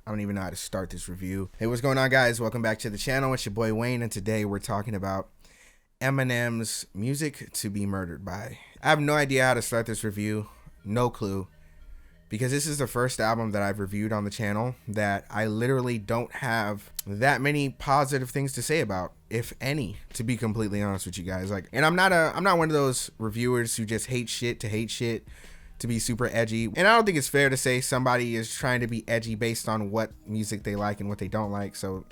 I don't even know how to start this review. Hey, what's going on, guys? Welcome back to the channel. It's your boy Wayne, and today we're talking about Eminem's Music to Be Murdered By. I have no idea how to start this review, no clue, because this is the first album that I've reviewed on the channel that I literally don't have that many positive things to say about, if any, to be completely honest with you guys. Like, and I'm not one of those reviewers who just hate shit to be super edgy. And I don't think it's fair to say somebody is trying to be edgy based on what music they like and what they don't like. So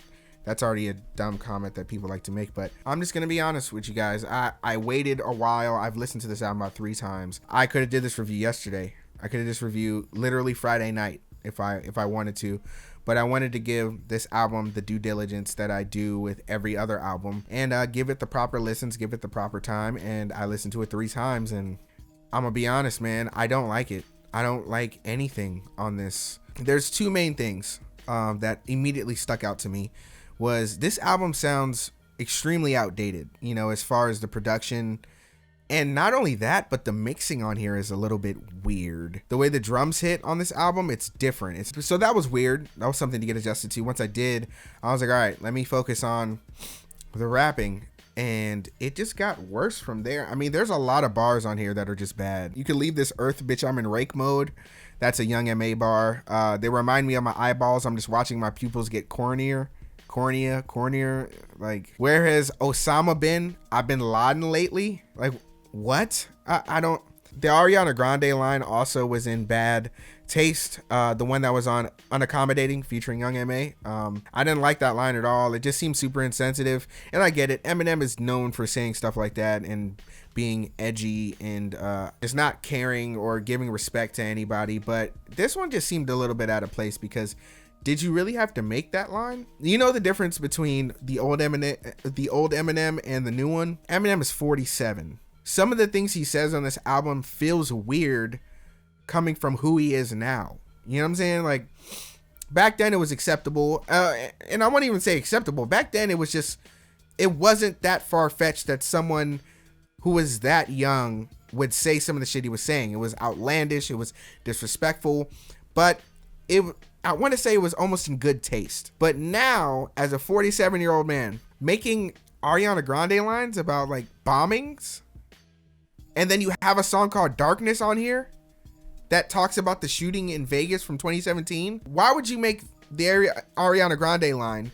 that's already a dumb comment that people like to make, but I'm just gonna be honest with you guys. I waited a while. I've listened to this album about 3 times. I could have did this review yesterday. I could have this review literally Friday night if I wanted to, but I wanted to give this album the due diligence that I do with every other album and give it the proper listens, give it the proper time. And I listened to it 3 times, and I'm gonna be honest, man, I don't like it. I don't like anything on this. There's 2 main things that immediately stuck out to me. Was this album sounds extremely outdated, you know, as far as the production. And not only that, but the mixing on here is a little bit weird. The way the drums hit on this album, it's different. So that was weird. That was something to get adjusted to. Once I did, I was like, all right, let me focus on the rapping. And it just got worse from there. I mean, there's a lot of bars on here that are just bad. You can leave this earth, bitch, I'm in rake mode. That's a Young M.A. bar. They remind me of my eyeballs. I'm just watching my pupils get cornier. Like, where has Osama been? I've been Laden lately. Like, what? I don't. The Ariana Grande line also was in bad taste. The one that was on Unaccommodating featuring Young M.A. I didn't like that line at all. It just seemed super insensitive. And I get it. Eminem is known for saying stuff like that and being edgy and just not caring or giving respect to anybody. But this one just seemed a little bit out of place because did you really have to make that line? You know the difference between the old Eminem and the new one? Eminem is 47. Some of the things he says on this album feels weird coming from who he is now. You know what I'm saying? Like, back then it was acceptable. And I won't even say acceptable. Back then it was just, it wasn't that far-fetched that someone who was that young would say some of the shit he was saying. It was outlandish. It was disrespectful. But I want to say it was almost in good taste. But now, as a 47-year-old man, making Ariana Grande lines about, like, bombings, and then you have a song called Darkness on here that talks about the shooting in Vegas from 2017. Why would you make the Ariana Grande line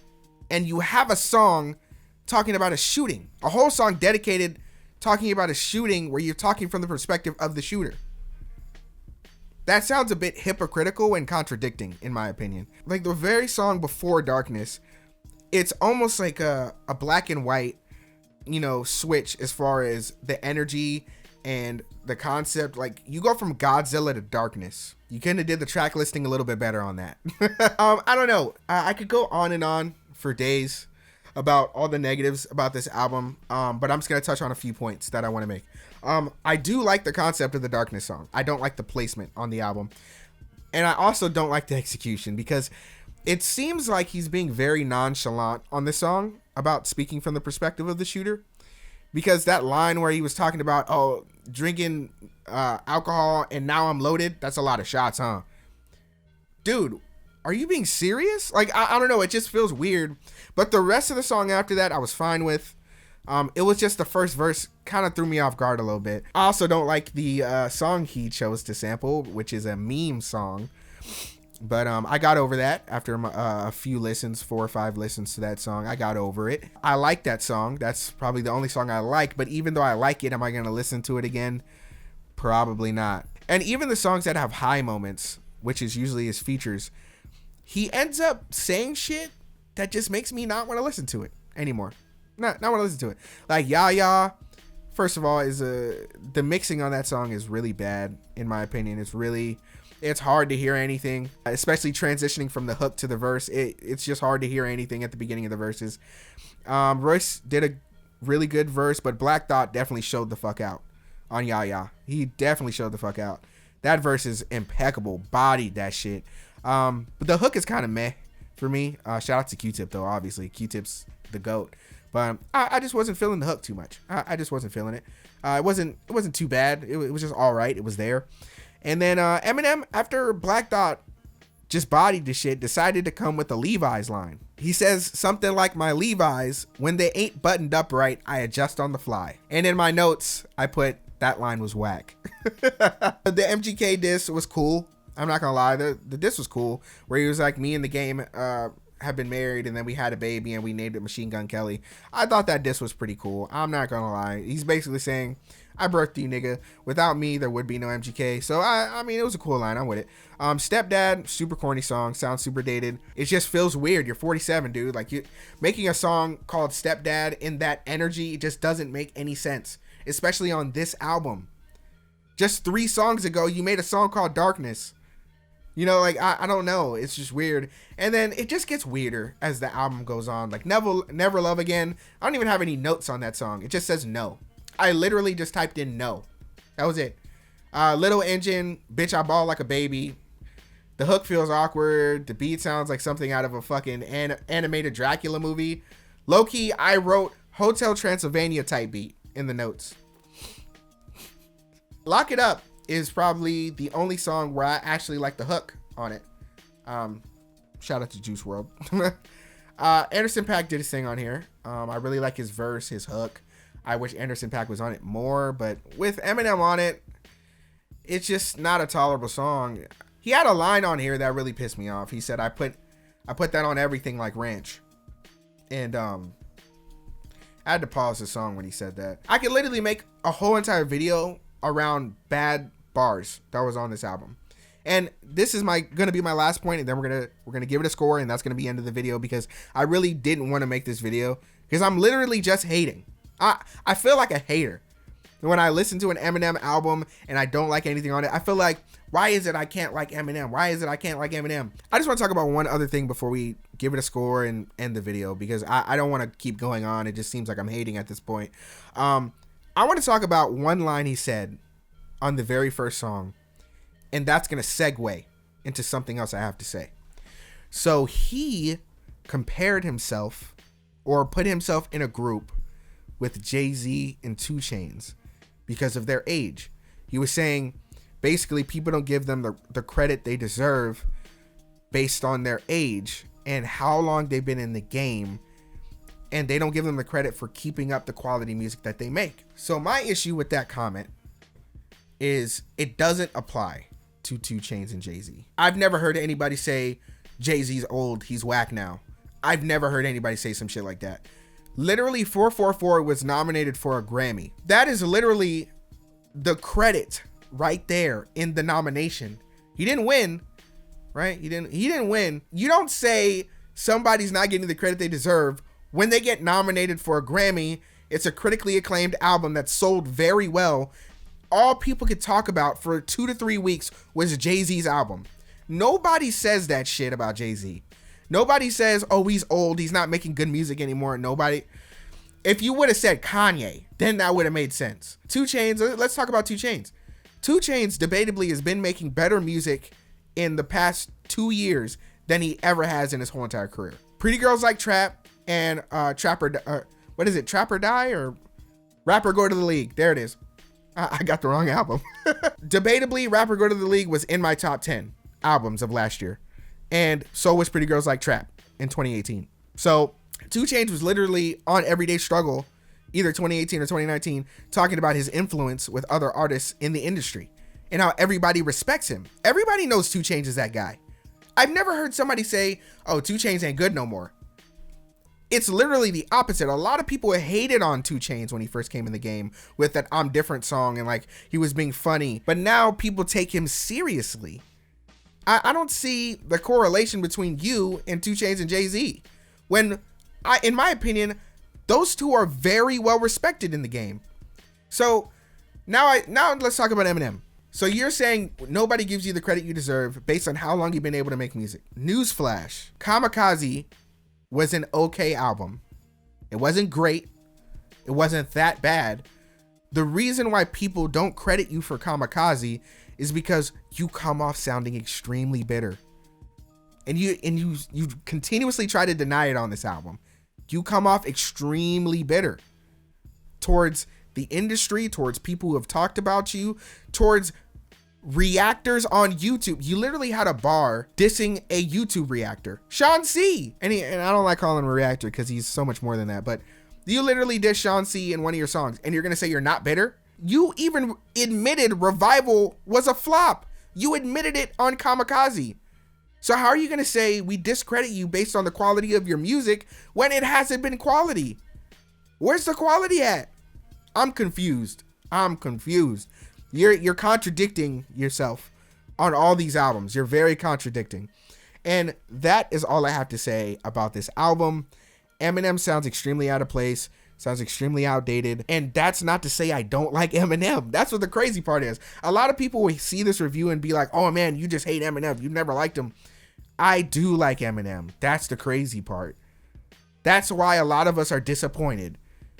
and you have a song talking about a shooting? A whole song dedicated talking about a shooting where you're talking from the perspective of the shooter. That sounds a bit hypocritical and contradicting, in my opinion. Like the very song before Darkness, it's almost like a black and white, you know, switch as far as the energy and the concept. Like, you go from Godzilla to Darkness. You kind of did the track listing a little bit better on that. I don't know. I could go on and on for days about all the negatives about this album, but I'm just gonna touch on a few points that I want to make. I do like the concept of the Darkness song. I don't like the placement on the album, and I also don't like the execution because it seems like he's being very nonchalant on this song about speaking from the perspective of the shooter. Because that line where he was talking about, oh, drinking alcohol and now I'm loaded, that's a lot of shots, huh? Dude, are you being serious? Like, I don't know, it just feels weird. But the rest of the song after that, I was fine with. It was just the first verse kind of threw me off guard a little bit. I also don't like the song he chose to sample, which is a meme song. But I got over that after a few listens, 4 or 5 listens to that song. I got over it. I like that song. That's probably the only song I like. But even though I like it, am I going to listen to it again? Probably not. And even the songs that have high moments, which is usually his features, he ends up saying shit that just makes me not want to listen to it anymore. Not want to listen to it. Like Ya, first of all, the mixing on that song is really bad, in my opinion. It's hard to hear anything, especially transitioning from the hook to the verse. It's just hard to hear anything at the beginning of the verses. Royce did a really good verse, but Black Thought definitely showed the fuck out on Ya. He definitely showed the fuck out. That verse is impeccable. Bodied that shit. But the hook is kind of meh for me. Shout out to Q-Tip though, obviously. Q-Tip's the GOAT. But I just wasn't feeling the hook too much. I just wasn't feeling it. It wasn't too bad. It was just all right. It was there. And then Eminem, after Black Thought, just bodied the shit, decided to come with a Levi's line. He says something like, my Levi's, when they ain't buttoned up right, I adjust on the fly. And in my notes, I put, that line was whack. The MGK diss was cool. I'm not gonna lie, the diss was cool, where he was like, me and the game have been married, and then we had a baby, and we named it Machine Gun Kelly. I thought that diss was pretty cool. I'm not gonna lie. He's basically saying, I birthed you, nigga. Without me, there would be no MGK. So, I mean, it was a cool line. I'm with it. Stepdad, super corny song. Sounds super dated. It just feels weird. You're 47, dude. Like, you making a song called Stepdad in that energy just doesn't make any sense, especially on this album. Just 3 songs ago, you made a song called Darkness. You know, like, I don't know. It's just weird. And then it just gets weirder as the album goes on. Like, Never Love Again. I don't even have any notes on that song. It just says no. I literally just typed in no. That was it. Little Engine, Bitch, I Ball Like a Baby. The hook feels awkward. The beat sounds like something out of a fucking animated Dracula movie. Low-key, I wrote Hotel Transylvania type beat in the notes. Lock It Up is probably the only song where I actually like the hook on it. Shout out to Juice WRLD. Anderson .Paak did his thing on here. I really like his verse, his hook. I wish Anderson .Paak was on it more, but with Eminem on it, it's just not a tolerable song. He had a line on here that really pissed me off. He said, I put that on everything like ranch. And I had to pause the song when he said that. I could literally make a whole entire video around bad bars that was on this album. And this is gonna be my last point, and then we're gonna give it a score, and that's gonna be the end of the video, because I really didn't want to make this video because I'm literally just hating. I feel like a hater when I listen to an Eminem album and I don't like anything on it. I feel like, why is it I can't like Eminem? Why is it I can't like Eminem? I just want to talk about one other thing before we give it a score and end the video, because I don't want to keep going on. It just seems like I'm hating at this point. I want to talk about one line he said on the very first song, and that's going to segue into something else I have to say. So he compared himself, or put himself in a group with Jay-Z and 2 Chainz because of their age. He was saying basically people don't give them the credit they deserve based on their age and how long they've been in the game, and they don't give them the credit for keeping up the quality music that they make. So my issue with that comment is it doesn't apply to 2 Chainz and Jay-Z. I've never heard anybody say Jay-Z's old, he's whack now. I've never heard anybody say some shit like that. Literally 444 was nominated for a Grammy. That is literally the credit right there in the nomination. He didn't win, right? He didn't win. You don't say somebody's not getting the credit they deserve when they get nominated for a Grammy. It's a critically acclaimed album that sold very well. All people could talk about for 2 to 3 weeks was Jay-Z's album. Nobody says that shit about Jay-Z. Nobody says, oh, he's old, he's not making good music anymore. Nobody. If you would have said Kanye, then that would have made sense. 2 Chainz, let's talk about 2 Chainz. 2 Chainz debatably has been making better music in the past 2 years than he ever has in his whole entire career. Pretty Girls Like Trap and Trapper, what is it, Trap or Die, or Rapper Go to the League? There it is. I got the wrong album. Debatably, Rapper Go to the League was in my top 10 albums of last year. And so was Pretty Girls Like Trap in 2018. So 2 Chainz was literally on Everyday Struggle, either 2018 or 2019, talking about his influence with other artists in the industry and how everybody respects him. Everybody knows 2 Chainz is that guy. I've never heard somebody say, oh, 2 Chainz ain't good no more. It's literally the opposite. A lot of people hated on 2 Chainz when he first came in the game with that I'm Different song, and like he was being funny. But now people take him seriously. I don't see the correlation between you and 2 Chainz and Jay-Z, when in my opinion, those two are very well respected in the game. So now let's talk about Eminem. So you're saying nobody gives you the credit you deserve based on how long you've been able to make music. Newsflash, Kamikaze was an okay album. It wasn't great. It wasn't that bad. The reason why people don't credit you for Kamikaze is because you come off sounding extremely bitter. And you continuously try to deny it on this album. You come off extremely bitter towards the industry, towards people who have talked about you, towards reactors on YouTube. You literally had a bar dissing a YouTube reactor, Sean C. And I don't like calling him a reactor because he's so much more than that, but you literally diss Sean C in one of your songs, and you're gonna say you're not bitter? You even admitted Revival was a flop. You admitted it on Kamikaze. So how are you gonna say we discredit you based on the quality of your music when it hasn't been quality? Where's the quality at? I'm confused. You're contradicting yourself on all these albums. You're very contradicting. And that is all I have to say about this album. Eminem sounds extremely out of place, sounds extremely outdated. And that's not to say I don't like Eminem. That's what the crazy part is. A lot of people will see this review and be like, oh man, you just hate Eminem. You never liked him. I do like Eminem. That's the crazy part. That's why a lot of us are disappointed,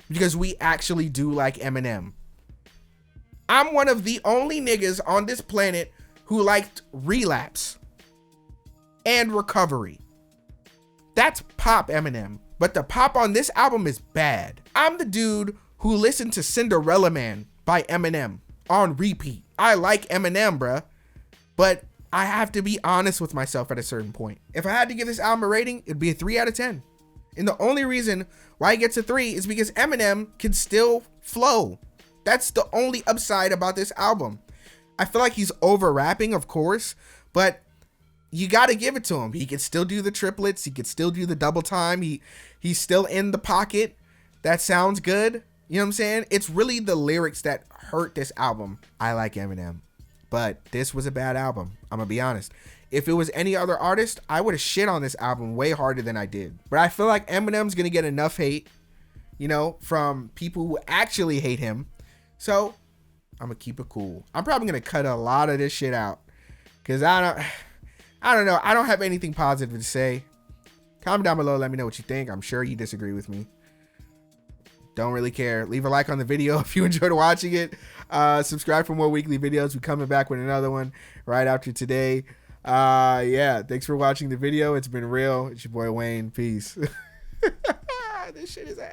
because we actually do like Eminem. I'm one of the only niggas on this planet who liked Relapse and Recovery. That's pop Eminem, but the pop on this album is bad. I'm the dude who listened to Cinderella Man by Eminem on repeat. I like Eminem, bruh, but I have to be honest with myself at a certain point. If I had to give this album a rating, it'd be a 3 out of 10. And the only reason why it gets a 3 is because Eminem can still flow. That's the only upside about this album. I feel like he's over rapping, of course, but you got to give it to him. He can still do the triplets. He can still do the double time. He's still in the pocket. That sounds good. You know what I'm saying? It's really the lyrics that hurt this album. I like Eminem, but this was a bad album. I'm going to be honest. If it was any other artist, I would have shit on this album way harder than I did. But I feel like Eminem's going to get enough hate, you know, from people who actually hate him. So I'm going to keep it cool. I'm probably going to cut a lot of this shit out because I don't know. I don't have anything positive to say. Comment down below. Let me know what you think. I'm sure you disagree with me. Don't really care. Leave a like on the video if you enjoyed watching it. Subscribe for more weekly videos. We're coming back with another one right after today. Yeah, thanks for watching the video. It's been real. It's your boy Wayne. Peace. This shit is ass.